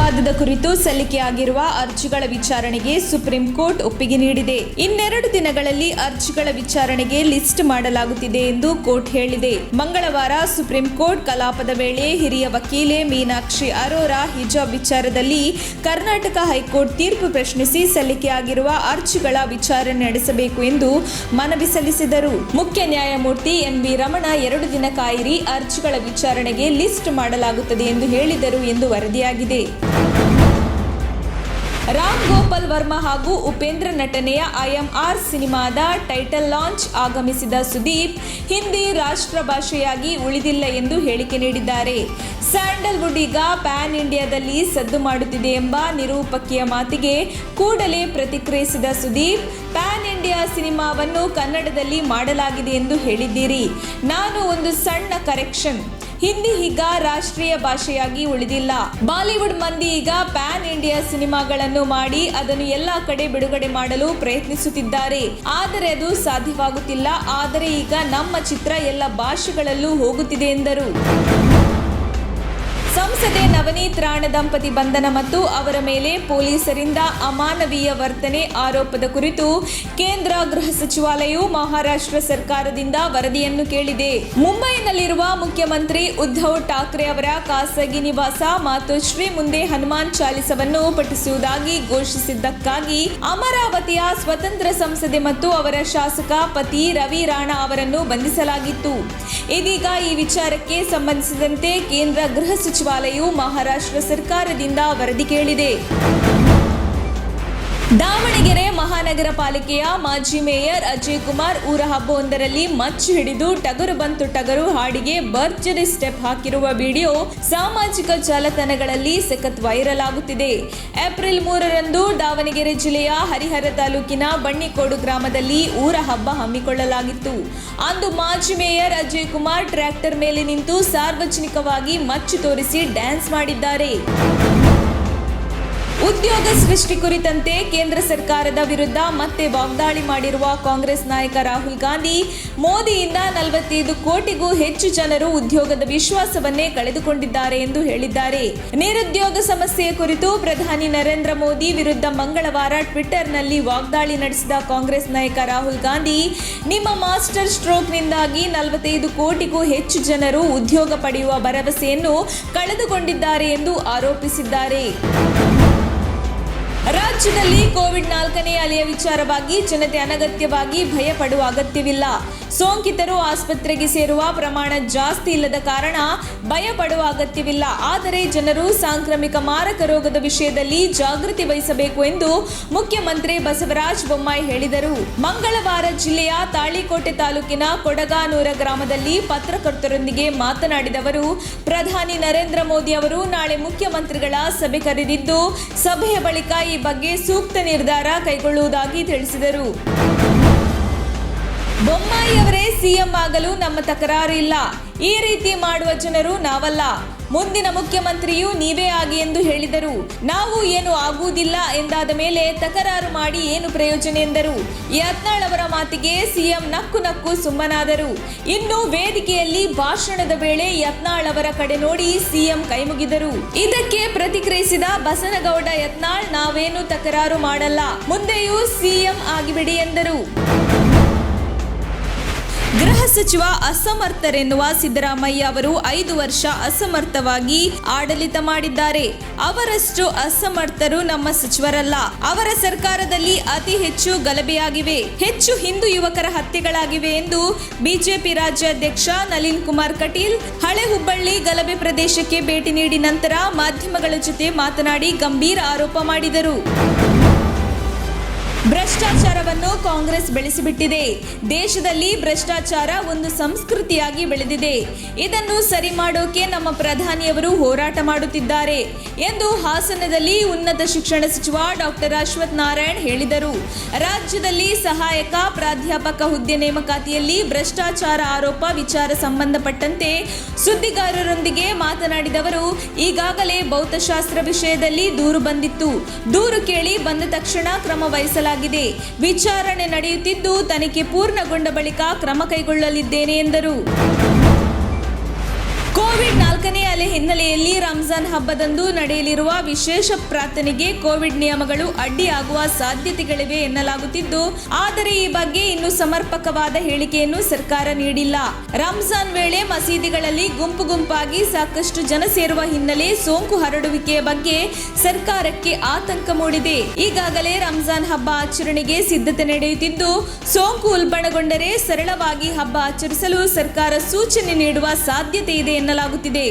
ವಿವಾದದ ಕುರಿತು ಸಲ್ಲಿಕೆಯಾಗಿರುವ ಅರ್ಜಿಗಳ ವಿಚಾರಣೆಗೆ ಸುಪ್ರೀಂ ಕೋರ್ಟ್ ಒಪ್ಪಿಗೆ ನೀಡಿದೆ. ಇನ್ನೆರಡು ದಿನಗಳಲ್ಲಿ ಅರ್ಜಿಗಳ ವಿಚಾರಣೆಗೆ ಲಿಸ್ಟ್ ಮಾಡಲಾಗುತ್ತಿದೆ ಎಂದು ಕೋರ್ಟ್ ಹೇಳಿದೆ. ಮಂಗಳವಾರ ಸುಪ್ರೀಂ ಕೋರ್ಟ್ ಕಲಾಪದ ವೇಳೆ ಹಿರಿಯ ವಕೀಲೆ ಮೀನಾಕ್ಷಿ ಅರೋರಾ ಹಿಜಾಬ್ ವಿಚಾರದಲ್ಲಿ ಕರ್ನಾಟಕ ಹೈಕೋರ್ಟ್ ತೀರ್ಪು ಪ್ರಶ್ನಿಸಿ ಸಲ್ಲಿಕೆಯಾಗಿರುವ ಅರ್ಜಿಗಳ ವಿಚಾರಣೆ ನಡೆಸಬೇಕು ಎಂದು ಮನವಿ ಸಲ್ಲಿಸಿದರು. ಮುಖ್ಯ ನ್ಯಾಯಮೂರ್ತಿ ಎನ್.ವಿ. ರಮಣ 2 ದಿನ ಕಾಯಿರಿ, ಅರ್ಜಿಗಳ ವಿಚಾರಣೆಗೆ ಲಿಸ್ಟ್ ಮಾಡಲಾಗುತ್ತದೆ ಎಂದು ಹೇಳಿದರು ಎಂದು ವರದಿಯಾಗಿದೆ. ರಾಮ್ ಗೋಪಾಲ್ ವರ್ಮಾ ಹಾಗೂ ಉಪೇಂದ್ರ ನಟನೆಯ ಐಎಂಆರ್ ಸಿನಿಮಾದ ಟೈಟಲ್ ಲಾಂಚ್ ಆಗಮಿಸಿದ ಸುದೀಪ್ ಹಿಂದಿ ರಾಷ್ಟ್ರ ಭಾಷೆಯಾಗಿ ಉಳಿದಿಲ್ಲ ಎಂದು ಹೇಳಿಕೆ ನೀಡಿದ್ದಾರೆ. ಸ್ಯಾಂಡಲ್ವುಡ್ ಈಗ ಪ್ಯಾನ್ ಇಂಡಿಯಾದಲ್ಲಿ ಸದ್ದು ಮಾಡುತ್ತಿದೆ ಎಂಬ ನಿರೂಪಕಿಯ ಮಾತಿಗೆ ಕೂಡಲೇ ಪ್ರತಿಕ್ರಿಯಿಸಿದ ಸುದೀಪ್, ಪ್ಯಾನ್ ಇಂಡಿಯಾ ಸಿನಿಮಾವನ್ನು ಕನ್ನಡದಲ್ಲಿ ಮಾಡಲಾಗಿದೆ ಎಂದು ಹೇಳಿದ್ದೀರಿ. ನಾನು ಒಂದು ಸಣ್ಣ ಕರೆಕ್ಷನ್, ಹಿಂದಿ ಈಗ ರಾಷ್ಟ್ರೀಯ ಭಾಷೆಯಾಗಿ ಉಳಿದಿಲ್ಲ. ಬಾಲಿವುಡ್ ಮಂದಿ ಈಗ ಪ್ಯಾನ್ ಇಂಡಿಯಾ ಸಿನಿಮಾಗಳನ್ನು ಮಾಡಿ ಅದನ್ನು ಎಲ್ಲಾ ಕಡೆ ಬಿಡುಗಡೆ ಮಾಡಲು ಪ್ರಯತ್ನಿಸುತ್ತಿದ್ದಾರೆ. ಆದರೆ ಅದು ಸಾಧ್ಯವಾಗುತ್ತಿಲ್ಲ. ಆದರೆ ಈಗ ನಮ್ಮ ಚಿತ್ರ ಎಲ್ಲ ಭಾಷೆಗಳಲ್ಲೂ ಹೋಗುತ್ತಿದೆ ಎಂದರು. ಸಂಸದೆ ನವನೀತ್ ರಾಣಾ ದಂಪತಿ ಬಂಧನ ಮತ್ತು ಅವರ ಮೇಲೆ ಪೊಲೀಸರಿಂದ ಅಮಾನವೀಯ ವರ್ತನೆ ಆರೋಪದ ಕುರಿತು ಕೇಂದ್ರ ಗೃಹ ಸಚಿವಾಲಯವು ಮಹಾರಾಷ್ಟ್ರ ಸರ್ಕಾರದಿಂದ ವರದಿಯನ್ನು ಕೇಳಿದೆ. ಮುಂಬೈನಲ್ಲಿರುವ ಮುಖ್ಯಮಂತ್ರಿ ಉದ್ಧವ್ ಠಾಕ್ರೆ ಅವರ ಖಾಸಗಿ ನಿವಾಸ ಮಾತೋಶ್ರೀ ಮುಂದೆ ಹನುಮಾನ್ ಚಾಲಿಸವನ್ನು ಪಠಿಸುವುದಾಗಿ ಘೋಷಿಸಿದ್ದಕ್ಕಾಗಿ ಅಮರಾವತಿಯ ಸ್ವತಂತ್ರ ಸಂಸದೆ ಮತ್ತು ಅವರ ಶಾಸಕ ಪತಿ ರವಿ ರಾಣಾ ಅವರನ್ನು ಬಂಧಿಸಲಾಗಿತ್ತು. ಇದೀಗ ಈ ವಿಚಾರಕ್ಕೆ ಸಂಬಂಧಿಸಿದಂತೆ ಕೇಂದ್ರ ಗೃಹ ಸಚಿವಾಲಯವು ಮಹಾರಾಷ್ಟ್ರ ಸರ್ಕಾರದಿಂದ ವರದಿ ಕೇಳಿದೆ. ದಾವಣಗೆರೆ ಮಹಾನಗರ ಪಾಲಿಕೆಯ ಮಾಜಿ ಮೇಯರ್ ಅಜಯ್ ಕುಮಾರ್ ಊರ ಹಬ್ಬವೊಂದರಲ್ಲಿ ಮಚ್ಚು ಹಿಡಿದು ಟಗರು ಬಂತು ಟಗರು ಹಾಡಿಗೆ ಭರ್ಜರಿ ಸ್ಟೆಪ್ ಹಾಕಿರುವ ವಿಡಿಯೋ ಸಾಮಾಜಿಕ ಜಾಲತಾಣಗಳಲ್ಲಿ ಸಖತ್ ವೈರಲ್ ಆಗುತ್ತಿದೆ. ಏಪ್ರಿಲ್ 3ರಂದು ದಾವಣಗೆರೆ ಜಿಲ್ಲೆಯ ಹರಿಹರ ತಾಲೂಕಿನ ಬಣ್ಣಿಕೋಡು ಗ್ರಾಮದಲ್ಲಿ ಊರ ಹಬ್ಬ ಹಮ್ಮಿಕೊಳ್ಳಲಾಗಿತ್ತು. ಅಂದು ಮಾಜಿ ಮೇಯರ್ ಅಜಯ್ ಕುಮಾರ್ ಟ್ರ್ಯಾಕ್ಟರ್ ಮೇಲೆ ನಿಂತು ಸಾರ್ವಜನಿಕವಾಗಿ ಮಚ್ಚು ತೋರಿಸಿ ಡ್ಯಾನ್ಸ್ ಮಾಡಿದ್ದಾರೆ. ಉದ್ಯೋಗ ಸೃಷ್ಟಿ ಕುರಿತಂತೆ ಕೇಂದ್ರ ಸರ್ಕಾರದ ವಿರುದ್ಧ ಮತ್ತೆ ವಾಗ್ದಾಳಿ ಮಾಡಿರುವ ಕಾಂಗ್ರೆಸ್ ನಾಯಕ ರಾಹುಲ್ ಗಾಂಧಿ, ಮೋದಿಯಿಂದ 45 ಕೋಟಿಗೂ ಹೆಚ್ಚು ಜನರು ಉದ್ಯೋಗದ ವಿಶ್ವಾಸವನ್ನೇ ಕಳೆದುಕೊಂಡಿದ್ದಾರೆ ಎಂದು ಹೇಳಿದ್ದಾರೆ. ನಿರುದ್ಯೋಗ ಸಮಸ್ಯೆಯ ಕುರಿತು ಪ್ರಧಾನಿ ನರೇಂದ್ರ ಮೋದಿ ವಿರುದ್ಧ ಮಂಗಳವಾರ ಟ್ವಿಟರ್ನಲ್ಲಿ ವಾಗ್ದಾಳಿ ನಡೆಸಿದ ಕಾಂಗ್ರೆಸ್ ನಾಯಕ ರಾಹುಲ್ ಗಾಂಧಿ, ನಿಮ್ಮ ಮಾಸ್ಟರ್ ಸ್ಟ್ರೋಕ್ನಿಂದಾಗಿ 45 ಕೋಟಿಗೂ ಹೆಚ್ಚು ಜನರು ಉದ್ಯೋಗ ಪಡೆಯುವ ಭರವಸೆಯನ್ನು ಕಳೆದುಕೊಂಡಿದ್ದಾರೆ ಎಂದು ಆರೋಪಿಸಿದ್ದಾರೆ. ರಾಜ್ಯದಲ್ಲಿ ಕೋವಿಡ್ 4ನೇ ಅಲೆಯ ವಿಚಾರವಾಗಿ ಜನತೆ ಅನಗತ್ಯವಾಗಿ ಭಯ ಪಡುವ ಅಗತ್ಯವಿಲ್ಲ. ಸೋಂಕಿತರು ಆಸ್ಪತ್ರೆಗೆ ಸೇರುವ ಪ್ರಮಾಣ ಜಾಸ್ತಿ ಇಲ್ಲದ ಕಾರಣ ಭಯ ಪಡುವ ಅಗತ್ಯವಿಲ್ಲ. ಆದರೆ ಜನರು ಸಾಂಕ್ರಾಮಿಕ ಮಾರಕ ರೋಗದ ವಿಷಯದಲ್ಲಿ ಜಾಗೃತಿ ವಹಿಸಬೇಕು ಎಂದು ಮುಖ್ಯಮಂತ್ರಿ ಬಸವರಾಜ ಬೊಮ್ಮಾಯಿ ಹೇಳಿದರು. ಮಂಗಳವಾರ ಜಿಲ್ಲೆಯ ತಾಳಿಕೋಟೆ ತಾಲೂಕಿನ ಕೊಡಗಾನೂರ ಗ್ರಾಮದಲ್ಲಿ ಪತ್ರಕರ್ತರೊಂದಿಗೆ ಮಾತನಾಡಿದ ಅವರು, ಪ್ರಧಾನಿ ನರೇಂದ್ರ ಮೋದಿ ಅವರು ನಾಳೆ ಮುಖ್ಯಮಂತ್ರಿಗಳ ಸಭೆ ಕರೆದಿದ್ದು, ಸಭೆಯ ಬಳಿಕ ಈ ಬಗ್ಗೆ ಸೂಕ್ತ ನಿರ್ಧಾರ ಕೈಗೊಳ್ಳುವುದಾಗಿ ತಿಳಿಸಿದರು. ಬೊಮ್ಮಾಯಿ ಅವರೇ ಸಿಎಂ ಆಗಲು ನಮ್ಮ ತಕರಾರು ಇಲ್ಲ. ಈ ರೀತಿ ಮಾಡುವ ಜನರು ನಾವಲ್ಲ. ಮುಂದಿನ ಮುಖ್ಯಮಂತ್ರಿಯೂ ನೀವೇ ಆಗಿ ಎಂದು ಹೇಳಿದರು. ನಾವು ಏನು ಆಗುವುದಿಲ್ಲ ಎಂದಾದ ಮೇಲೆ ತಕರಾರು ಮಾಡಿ ಏನು ಪ್ರಯೋಜನ ಎಂದರು. ಯತ್ನಾಳ್ ಅವರ ಮಾತಿಗೆ ಸಿಎಂ ನಕ್ಕು ನಕ್ಕು ಸುಮ್ಮನಾದರು. ಇನ್ನು ವೇದಿಕೆಯಲ್ಲಿ ಭಾಷಣದ ವೇಳೆ ಯತ್ನಾಳ್ ಅವರ ಕಡೆ ನೋಡಿ ಸಿಎಂ ಕೈಮುಗಿದರು. ಇದಕ್ಕೆ ಪ್ರತಿಕ್ರಿಯಿಸಿದ ಬಸನಗೌಡ ಯತ್ನಾಳ್, ನಾವೇನು ತಕರಾರು ಮಾಡಲ್ಲ, ಮುಂದೆಯೂ ಸಿಎಂ ಆಗಿಬಿಡಿ ಎಂದರು. ಗೃಹ ಸಚಿವ ಅಸಮರ್ಥರೆನ್ನುವ ಸಿದ್ದರಾಮಯ್ಯ ಅವರು 5 ವರ್ಷ ಅಸಮರ್ಥವಾಗಿ ಆಡಳಿತ ಮಾಡಿದ್ದಾರೆ. ಅವರಷ್ಟು ಅಸಮರ್ಥರು ನಮ್ಮ ಸಚಿವರಲ್ಲ. ಅವರ ಸರ್ಕಾರದಲ್ಲಿ ಅತಿ ಹೆಚ್ಚು ಗಲಭೆಯಾಗಿವೆ, ಹೆಚ್ಚು ಹಿಂದೂ ಯುವಕರ ಹತ್ಯೆಗಳಾಗಿವೆ ಎಂದು ಬಿಜೆಪಿ ರಾಜ್ಯಾಧ್ಯಕ್ಷ ನಳಿನ್ ಕುಮಾರ್ ಕಟೀಲ್ ಹಳೆ ಹುಬ್ಬಳ್ಳಿ ಗಲಭೆ ಪ್ರದೇಶಕ್ಕೆ ಭೇಟಿ ನೀಡಿ ನಂತರ ಮಾಧ್ಯಮಗಳ ಜೊತೆ ಮಾತನಾಡಿ ಗಂಭೀರ ಆರೋಪ ಮಾಡಿದರು. ಭ್ರಷ್ಟಾಚಾರವನ್ನು ಕಾಂಗ್ರೆಸ್ ಬೆಳೆಸಿಬಿಟ್ಟಿದೆ. ದೇಶದಲ್ಲಿ ಭ್ರಷ್ಟಾಚಾರ ಒಂದು ಸಂಸ್ಕೃತಿಯಾಗಿ ಬೆಳೆದಿದೆ. ಇದನ್ನು ಸರಿ ಮಾಡೋಕೆ ನಮ್ಮ ಪ್ರಧಾನಿಯವರು ಹೋರಾಟ ಮಾಡುತ್ತಿದ್ದಾರೆ ಎಂದು ಹಾಸನದಲ್ಲಿ ಉನ್ನತ ಶಿಕ್ಷಣ ಸಚಿವ ಡಾಕ್ಟರ್ ಅಶ್ವಥ್ ನಾರಾಯಣ್ ಹೇಳಿದರು. ರಾಜ್ಯದಲ್ಲಿ ಸಹಾಯಕ ಪ್ರಾಧ್ಯಾಪಕ ಹುದ್ದೆ ನೇಮಕಾತಿಯಲ್ಲಿ ಭ್ರಷ್ಟಾಚಾರ ಆರೋಪ ವಿಚಾರ ಸಂಬಂಧಪಟ್ಟಂತೆ ಸುದ್ದಿಗಾರರೊಂದಿಗೆ ಮಾತನಾಡಿದವರು, ಈಗಾಗಲೇ ಭೌತಶಾಸ್ತ್ರ ವಿಷಯದಲ್ಲಿ ದೂರು ಬಂದಿತ್ತು. ದೂರು ಕೇಳಿ ಬಂದ ತಕ್ಷಣ ಕ್ರಮ ವಹಿಸಲಾಗಿದೆ. ವಿಚಾರಣೆ ನಡೆಯುತ್ತಿದ್ದು ತನಿಖೆ ಪೂರ್ಣಗೊಂಡ ಬಳಿಕ ಕ್ರಮ ಕೈಗೊಳ್ಳಲಿದ್ದೇನೆ ಎಂದರು. ಕೋವಿಡ್ 4ನೇ ಹಿನ್ನೆಲೆಯಲ್ಲಿ ರಂಜಾನ್ ಹಬ್ಬದಂದು ನಡೆಯಲಿರುವ ವಿಶೇಷ ಪ್ರಾರ್ಥನೆಗೆ ಕೋವಿಡ್ ನಿಯಮಗಳು ಅಡ್ಡಿಯಾಗುವ ಸಾಧ್ಯತೆಗಳಿವೆ ಎನ್ನಲಾಗುತ್ತಿದ್ದು, ಆದರೆ ಈ ಬಗ್ಗೆ ಇನ್ನೂ ಸಮರ್ಪಕವಾದ ಹೇಳಿಕೆಯನ್ನು ಸರ್ಕಾರ ನೀಡಿಲ್ಲ. ರಂಜಾನ್ ವೇಳೆ ಮಸೀದಿಗಳಲ್ಲಿ ಗುಂಪಾಗಿ ಸಾಕಷ್ಟು ಜನ ಸೇರುವ ಹಿನ್ನೆಲೆ ಸೋಂಕು ಹರಡುವಿಕೆಯ ಬಗ್ಗೆ ಸರ್ಕಾರಕ್ಕೆ ಆತಂಕ ಮೂಡಿದೆ. ಈಗಾಗಲೇ ರಂಜಾನ್ ಹಬ್ಬ ಆಚರಣೆಗೆ ಸಿದ್ಧತೆ ನಡೆಯುತ್ತಿದ್ದು, ಸೋಂಕು ಉಲ್ಬಣಗೊಂಡರೆ ಸರಳವಾಗಿ ಹಬ್ಬ ಆಚರಿಸಲು ಸರ್ಕಾರ ಸೂಚನೆ ನೀಡುವ ಸಾಧ್ಯತೆ ಇದೆ ಎನ್ನಲಾಗುತ್ತಿದೆ.